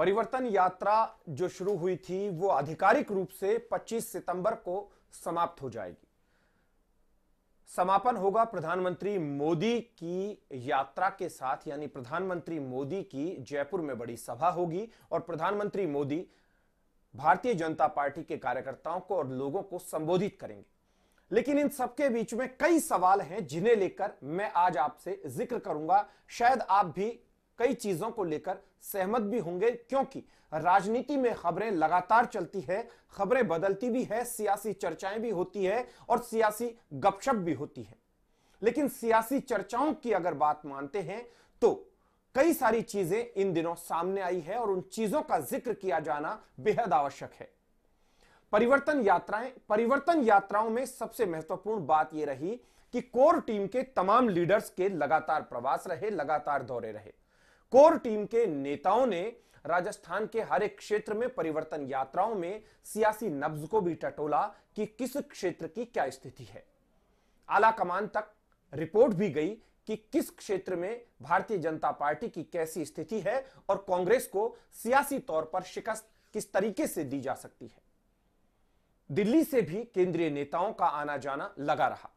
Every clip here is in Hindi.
परिवर्तन यात्रा जो शुरू हुई थी वो आधिकारिक रूप से 25 सितंबर को समाप्त हो जाएगी। समापन होगा प्रधानमंत्री मोदी की यात्रा के साथ, यानी प्रधानमंत्री मोदी की जयपुर में बड़ी सभा होगी और प्रधानमंत्री मोदी भारतीय जनता पार्टी के कार्यकर्ताओं को और लोगों को संबोधित करेंगे। लेकिन इन सबके बीच में कई सवाल हैं जिन्हें लेकर मैं आज आपसे जिक्र करूंगा। शायद आप भी कई चीजों को लेकर सहमत भी होंगे, क्योंकि राजनीति में खबरें लगातार चलती है, खबरें बदलती भी है, सियासी चर्चाएं भी होती है और सियासी गपशप भी होती है। लेकिन सियासी चर्चाओं की अगर बात मानते हैं तो कई सारी चीजें इन दिनों सामने आई है और उन चीजों का जिक्र किया जाना बेहद आवश्यक है। परिवर्तन यात्राओं में सबसे महत्वपूर्ण बात यह रही कि कोर टीम के तमाम लीडर्स के लगातार प्रवास रहे, लगातार दौरे रहे। कोर टीम के नेताओं ने राजस्थान के हर एक क्षेत्र में परिवर्तन यात्राओं में सियासी नब्ज को भी टटोला कि किस क्षेत्र की क्या स्थिति है। आला कमान तक रिपोर्ट भी गई कि किस क्षेत्र में भारतीय जनता पार्टी की कैसी स्थिति है और कांग्रेस को सियासी तौर पर शिकस्त किस तरीके से दी जा सकती है। दिल्ली से भी केंद्रीय नेताओं का आना जाना लगा रहा।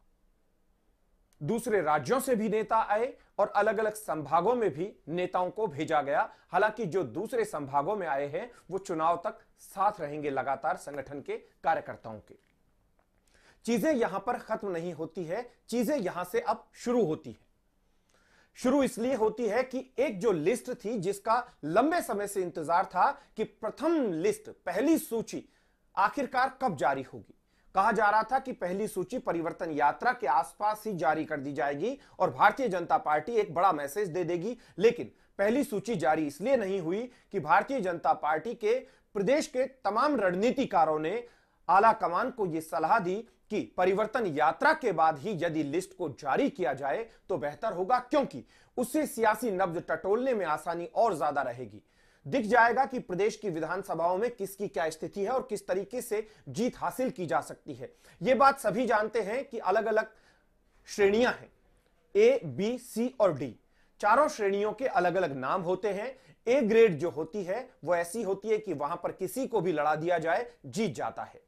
दूसरे राज्यों से भी नेता आए और अलग अलग संभागों में भी नेताओं को भेजा गया। हालांकि जो दूसरे संभागों में आए हैं वो चुनाव तक साथ रहेंगे लगातार संगठन के कार्यकर्ताओं के। चीजें यहां पर खत्म नहीं होती है, चीजें यहां से अब शुरू होती है। शुरू इसलिए होती है कि एक जो लिस्ट थी जिसका लंबे समय से इंतजार था कि प्रथम लिस्ट, पहली सूची आखिरकार कब जारी होगी। कहा जा रहा था कि पहली सूची परिवर्तन यात्रा के आसपास ही जारी कर दी जाएगी और भारतीय जनता पार्टी एक बड़ा मैसेज दे देगी। लेकिन पहली सूची जारी इसलिए नहीं हुई कि भारतीय जनता पार्टी के प्रदेश के तमाम रणनीतिकारों ने आला कमान को यह सलाह दी कि परिवर्तन यात्रा के बाद ही यदि लिस्ट को जारी किया जाए तो बेहतर होगा, क्योंकि उससे सियासी नब्ज टटोलने में आसानी और ज्यादा रहेगी। दिख जाएगा कि प्रदेश की विधानसभाओं में किसकी क्या स्थिति है और किस तरीके से जीत हासिल की जा सकती है। यह बात सभी जानते हैं कि अलग अलग श्रेणियां हैं, ए, बी, सी और डी। चारों श्रेणियों के अलग अलग नाम होते हैं। ए ग्रेड जो होती है वो ऐसी होती है कि वहां पर किसी को भी लड़ा दिया जाए जीत जाता है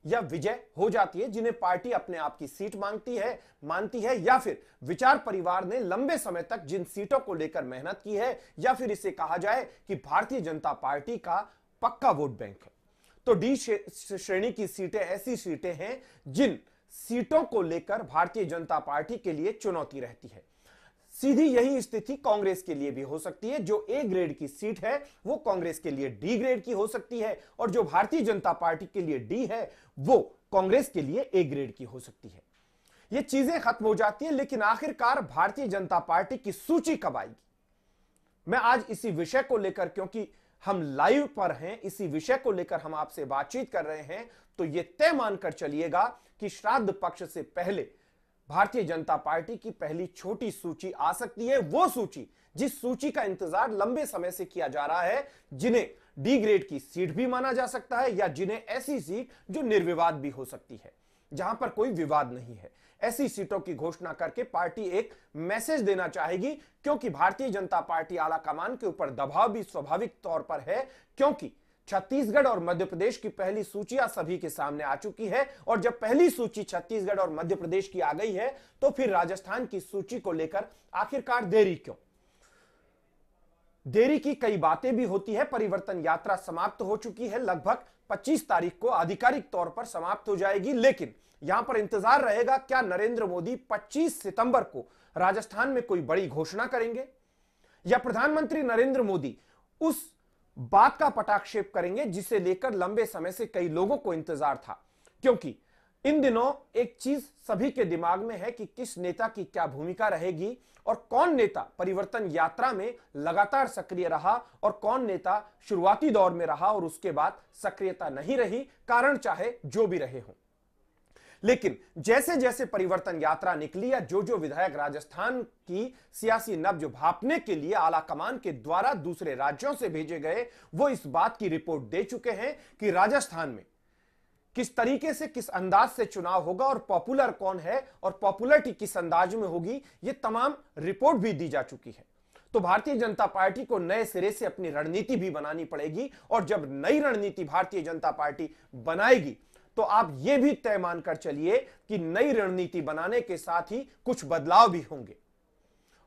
या विजय हो जाती है, जिन्हें पार्टी अपने आप की सीट मानती है या फिर विचार परिवार ने लंबे समय तक जिन सीटों को लेकर मेहनत की है, या फिर इसे कहा जाए कि भारतीय जनता पार्टी का पक्का वोट बैंक है। तो डी श्रेणी की सीटें ऐसी सीटें हैं जिन सीटों को लेकर भारतीय जनता पार्टी के लिए चुनौती रहती है। सीधी यही स्थिति कांग्रेस के लिए भी हो सकती है। जो ए ग्रेड की सीट है वो कांग्रेस के लिए डी ग्रेड की हो सकती है और जो भारतीय जनता पार्टी के लिए डी है वो कांग्रेस के लिए ए ग्रेड की हो सकती है। ये चीजें खत्म हो जाती है, लेकिन आखिरकार भारतीय जनता पार्टी की सूची कब आएगी? मैं आज इसी विषय को लेकर, क्योंकि हम लाइव पर हैं, इसी विषय को लेकर हम आपसे बातचीत कर रहे हैं, तो यह तय मानकर चलिएगा कि श्राद्ध पक्ष से पहले भारतीय जनता पार्टी की पहली छोटी सूची आ सकती है। वो सूची जिस सूची का इंतजार लंबे समय से किया जा रहा है, जिन्हें डी ग्रेड की सीट भी माना जा सकता है या जिन्हें ऐसी सीट जो निर्विवाद भी हो सकती है, जहां पर कोई विवाद नहीं है। ऐसी सीटों की घोषणा करके पार्टी एक मैसेज देना चाहेगी, क्योंकि भारतीय जनता पार्टी आला कमान के ऊपर दबाव भी स्वाभाविक तौर पर है, क्योंकि छत्तीसगढ़ और मध्य प्रदेश की पहली सूचियां सभी के सामने आ चुकी है। और जब पहली सूची छत्तीसगढ़ और मध्य प्रदेश की आ गई है तो फिर राजस्थान की सूची को लेकर आखिरकार देरी क्यों? देरी की कई बातें भी होती है। परिवर्तन यात्रा समाप्त हो चुकी है, लगभग 25 तारीख को आधिकारिक तौर पर समाप्त हो जाएगी। लेकिन यहां पर इंतजार रहेगा, क्या नरेंद्र मोदी 25 सितंबर को राजस्थान में कोई बड़ी घोषणा करेंगे या प्रधानमंत्री नरेंद्र मोदी उस बात का पटाक्षेप करेंगे जिसे लेकर लंबे समय से कई लोगों को इंतजार था। क्योंकि इन दिनों एक चीज सभी के दिमाग में है कि किस नेता की क्या भूमिका रहेगी और कौन नेता परिवर्तन यात्रा में लगातार सक्रिय रहा और कौन नेता शुरुआती दौर में रहा और उसके बाद सक्रियता नहीं रही, कारण चाहे जो भी रहे हों। लेकिन जैसे जैसे परिवर्तन यात्रा निकली या जो विधायक राजस्थान की सियासी नब्ज भांपने के लिए आला कमान के द्वारा दूसरे राज्यों से भेजे गए, वो इस बात की रिपोर्ट दे चुके हैं कि राजस्थान में किस तरीके से, किस अंदाज से चुनाव होगा और पॉपुलर कौन है और पॉपुलरिटी किस अंदाज में होगी, ये तमाम रिपोर्ट भी दी जा चुकी है। तो भारतीय जनता पार्टी को नए सिरे से अपनी रणनीति भी बनानी पड़ेगी। और जब नई रणनीति भारतीय जनता पार्टी बनाएगी तो आप यह भी तय मानकर चलिए कि नई रणनीति बनाने के साथ ही कुछ बदलाव भी होंगे।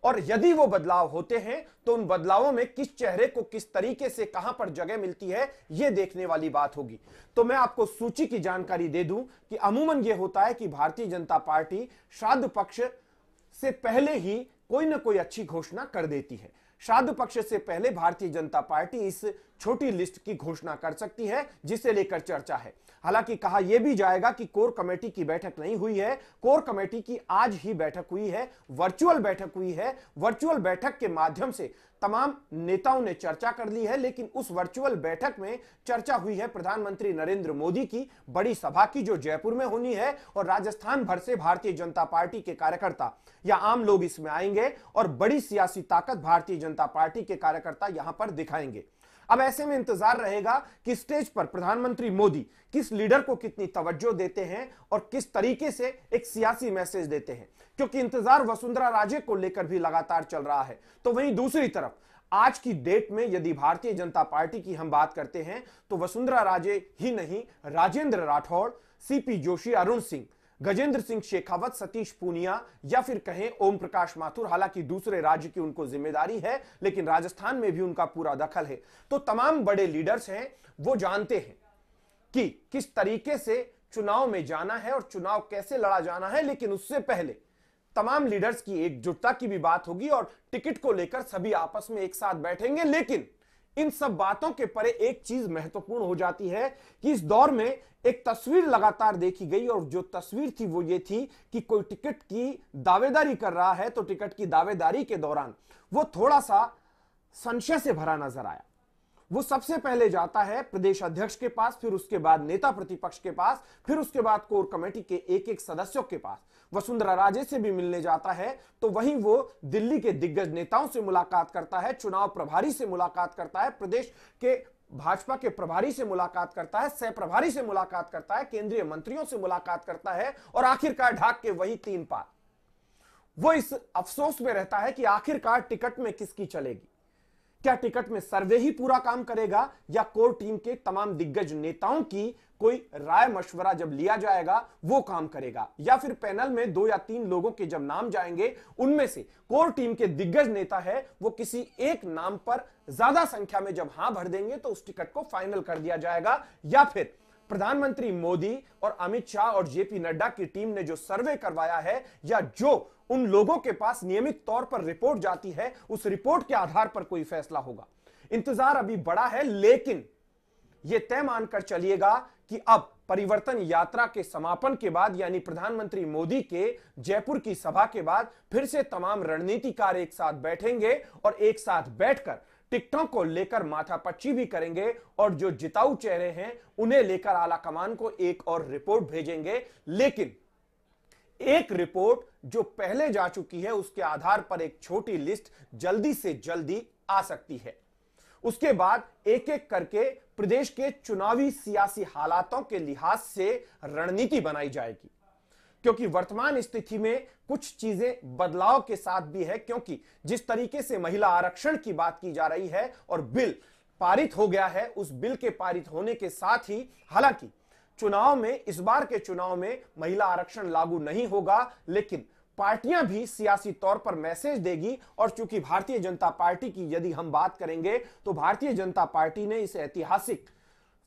और यदि वो बदलाव होते हैं तो उन बदलावों में किस चेहरे को किस तरीके से कहां पर जगह मिलती है, यह देखने वाली बात होगी। तो मैं आपको सूची की जानकारी दे दूं कि अमूमन यह होता है कि भारतीय जनता पार्टी श्राद्ध पक्ष से पहले ही कोई ना कोई अच्छी घोषणा कर देती है। श्राद्ध पक्ष से पहले भारतीय जनता पार्टी इस छोटी लिस्ट की घोषणा कर सकती है जिसे लेकर चर्चा है। हालांकि कहा यह भी जाएगा कि कोर कमेटी की बैठक नहीं हुई है। कोर कमेटी की आज ही बैठक हुई है, वर्चुअल बैठक हुई है। वर्चुअल बैठक के माध्यम से तमाम नेताओं ने चर्चा कर ली है, लेकिन उस वर्चुअल बैठक में चर्चा हुई है प्रधानमंत्री नरेंद्र मोदी की बड़ी सभा की, जो जयपुर में होनी है। और राजस्थान भर से भारतीय जनता पार्टी के कार्यकर्ता या आम लोग इसमें आएंगे और बड़ी सियासी ताकत भारतीय जनता पार्टी के कार्यकर्ता यहां पर दिखाएंगे। अब ऐसे में इंतजार रहेगा कि स्टेज पर प्रधानमंत्री मोदी किस लीडर को कितनी तवज्जो देते हैं और किस तरीके से एक सियासी मैसेज देते हैं, क्योंकि इंतजार वसुंधरा राजे को लेकर भी लगातार चल रहा है। तो वहीं दूसरी तरफ आज की डेट में यदि भारतीय जनता पार्टी की हम बात करते हैं तो वसुंधरा राजे ही नहीं, राजेंद्र राठौड़, सीपी जोशी, अरुण सिंह, गजेंद्र सिंह शेखावत, सतीश पूनिया या फिर कहें ओम प्रकाश माथुर, हालांकि दूसरे राज्य की उनको जिम्मेदारी है लेकिन राजस्थान में भी उनका पूरा दखल है। तो तमाम बड़े लीडर्स हैं, वो जानते हैं कि किस तरीके से चुनाव में जाना है और चुनाव कैसे लड़ा जाना है। लेकिन उससे पहले तमाम लीडर्स की एकजुटता की भी बात होगी और टिकट को लेकर सभी आपस में एक साथ बैठेंगे। लेकिन इन सब बातों के परे एक चीज महत्वपूर्ण हो जाती है कि इस दौर में एक तस्वीर लगातार देखी गई और जो तस्वीर थी वो ये थी कि कोई टिकट की दावेदारी कर रहा है तो टिकट की दावेदारी के दौरान वो थोड़ा सा संशय से भरा नजर आया। वो सबसे पहले जाता है प्रदेश अध्यक्ष के पास, फिर उसके बाद नेता प्रतिपक्ष के पास, फिर उसके बाद कोर कमेटी के एक एक सदस्यों के पास, वसुंधरा राजे से भी मिलने जाता है। तो वहीं वो दिल्ली के दिग्गज नेताओं से मुलाकात करता है, चुनाव प्रभारी से मुलाकात करता है, प्रदेश के भाजपा के प्रभारी से मुलाकात करता है, सह प्रभारी से मुलाकात करता है, केंद्रीय मंत्रियों से मुलाकात करता है और आखिरकार ढाक के वही 3 पार वो इस अफसोस में रहता है कि आखिरकार टिकट में किसकी चलेगी। क्या टिकट में सर्वे ही पूरा काम करेगा या कोर टीम के तमाम दिग्गज नेताओं की कोई राय मशवरा जब लिया जाएगा वो काम करेगा, या फिर पैनल में 2 या 3 लोगों के जब नाम जाएंगे उनमें से कोर टीम के दिग्गज नेता है वो किसी एक नाम पर ज्यादा संख्या में जब हां भर देंगे तो उस टिकट को फाइनल कर दिया जाएगा। या फिर प्रधानमंत्री मोदी और अमित शाह और जेपी नड्डा की टीम ने जो सर्वे करवाया है या जो उन लोगों के पास नियमित तौर पर रिपोर्ट जाती है उस रिपोर्ट के आधार पर कोई फैसला होगा। इंतजार अभी बड़ा है, लेकिन यह तय मानकर चलिएगा कि अब परिवर्तन यात्रा के समापन के बाद यानी प्रधानमंत्री मोदी के जयपुर की सभा के बाद फिर से तमाम रणनीतिकार एक साथ बैठेंगे और एक साथ बैठकर टिकटों को लेकर माथापच्ची भी करेंगे और जो जिताऊ चेहरे हैं उन्हें लेकर आला कमान को एक और रिपोर्ट भेजेंगे। लेकिन एक रिपोर्ट जो पहले जा चुकी है उसके आधार पर एक छोटी लिस्ट जल्दी से जल्दी आ सकती है। उसके बाद एक एक करके प्रदेश के चुनावी सियासी हालातों के लिहाज से रणनीति बनाई जाएगी, क्योंकि वर्तमान स्थिति में कुछ चीजें बदलाव के साथ भी है। क्योंकि जिस तरीके से महिला आरक्षण की बात की जा रही है और बिल पारित हो गया है, उस बिल के पारित होने के साथ ही हालांकि चुनाव में, इस बार के चुनाव में महिला आरक्षण लागू नहीं होगा, लेकिन पार्टियां भी सियासी तौर पर मैसेज देगी। और चूंकि भारतीय जनता पार्टी की यदि हम बात करेंगे तो भारतीय जनता पार्टी ने इस ऐतिहासिक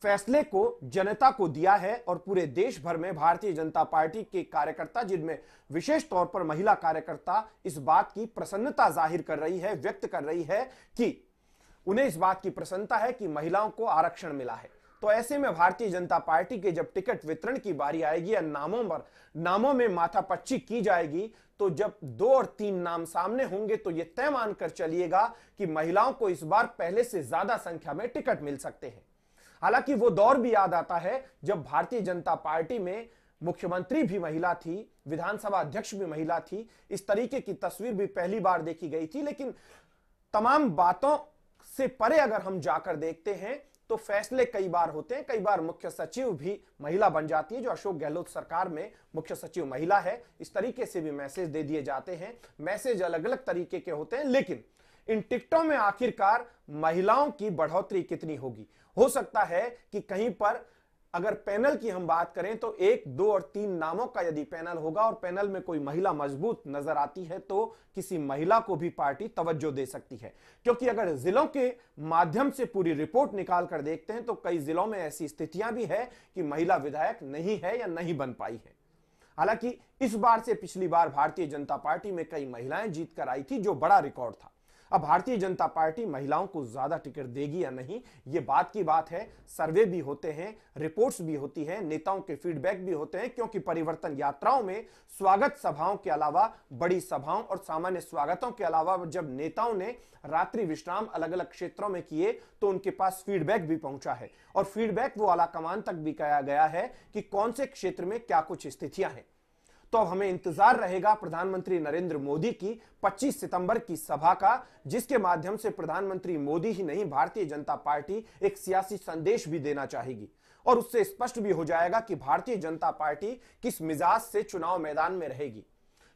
फैसले को जनता को दिया है और पूरे देश भर में भारतीय जनता पार्टी के कार्यकर्ता, जिनमें विशेष तौर पर महिला कार्यकर्ता, इस बात की प्रसन्नता जाहिर कर रही है, व्यक्त कर रही है कि उन्हें इस बात की प्रसन्नता है कि महिलाओं को आरक्षण मिला है। तो ऐसे में भारतीय जनता पार्टी के जब टिकट वितरण की बारी आएगी या नामों में माथापच्ची की जाएगी, तो जब 2 और 3 नाम सामने होंगे तो यह तय मानकर चलिएगा कि महिलाओं को इस बार पहले से ज्यादा संख्या में टिकट मिल सकते हैं। हालांकि वो दौर भी याद आता है जब भारतीय जनता पार्टी में मुख्यमंत्री भी महिला थी, विधानसभा अध्यक्ष भी महिला थी। इस तरीके की तस्वीर भी पहली बार देखी गई थी। लेकिन तमाम बातों से परे अगर हम जाकर देखते हैं तो फैसले कई बार होते हैं। कई बार मुख्य सचिव भी महिला बन जाती है, जो अशोक गहलोत सरकार में मुख्य सचिव महिला है। इस तरीके से भी मैसेज दे दिए जाते हैं। मैसेज अलग अलग तरीके के होते हैं, लेकिन इन टिकटों में आखिरकार महिलाओं की बढ़ोतरी कितनी होगी। हो सकता है कि कहीं पर अगर पैनल की हम बात करें तो 1, 2 और 3 नामों का यदि पैनल होगा और पैनल में कोई महिला मजबूत नजर आती है तो किसी महिला को भी पार्टी तवज्जो दे सकती है। क्योंकि अगर जिलों के माध्यम से पूरी रिपोर्ट निकाल कर देखते हैं तो कई जिलों में ऐसी स्थितियां भी है कि महिला विधायक नहीं है या नहीं बन पाई है। हालांकि इस बार से पिछली बार भारतीय जनता पार्टी में कई महिलाएं जीत कर आई थी, जो बड़ा रिकॉर्ड था। अब भारतीय जनता पार्टी महिलाओं को ज्यादा टिकट देगी या नहीं, ये बात की बात है। सर्वे भी होते हैं, रिपोर्ट्स भी होती हैं, नेताओं के फीडबैक भी होते हैं, क्योंकि परिवर्तन यात्राओं में स्वागत सभाओं के अलावा, बड़ी सभाओं और सामान्य स्वागतों के अलावा जब नेताओं ने रात्रि विश्राम अलग अलग क्षेत्रों में किए तो उनके पास फीडबैक भी पहुंचा है और फीडबैक वो आलाकमान तक भी कहा गया है कि कौन से क्षेत्र में क्या कुछ स्थितियां हैं। तो अब हमें इंतजार रहेगा प्रधानमंत्री नरेंद्र मोदी की 25 सितंबर की सभा का, जिसके माध्यम से प्रधानमंत्री मोदी ही नहीं भारतीय जनता पार्टी एक सियासी संदेश भी देना चाहेगी और उससे स्पष्ट भी हो जाएगा कि भारतीय जनता पार्टी किस मिजाज से चुनाव मैदान में रहेगी।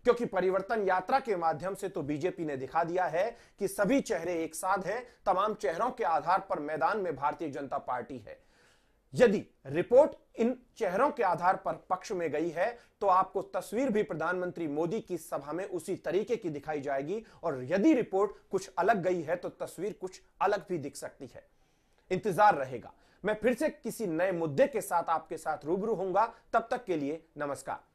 क्योंकि परिवर्तन यात्रा के माध्यम से तो बीजेपी ने दिखा दिया है कि सभी चेहरे एक साथ हैं, तमाम चेहरों के आधार पर मैदान में भारतीय जनता पार्टी है। यदि रिपोर्ट इन चेहरों के आधार पर पक्ष में गई है तो आपको तस्वीर भी प्रधानमंत्री मोदी की सभा में उसी तरीके की दिखाई जाएगी और यदि रिपोर्ट कुछ अलग गई है तो तस्वीर कुछ अलग भी दिख सकती है। इंतजार रहेगा। मैं फिर से किसी नए मुद्दे के साथ आपके साथ रूबरू होऊंगा। तब तक के लिए नमस्कार।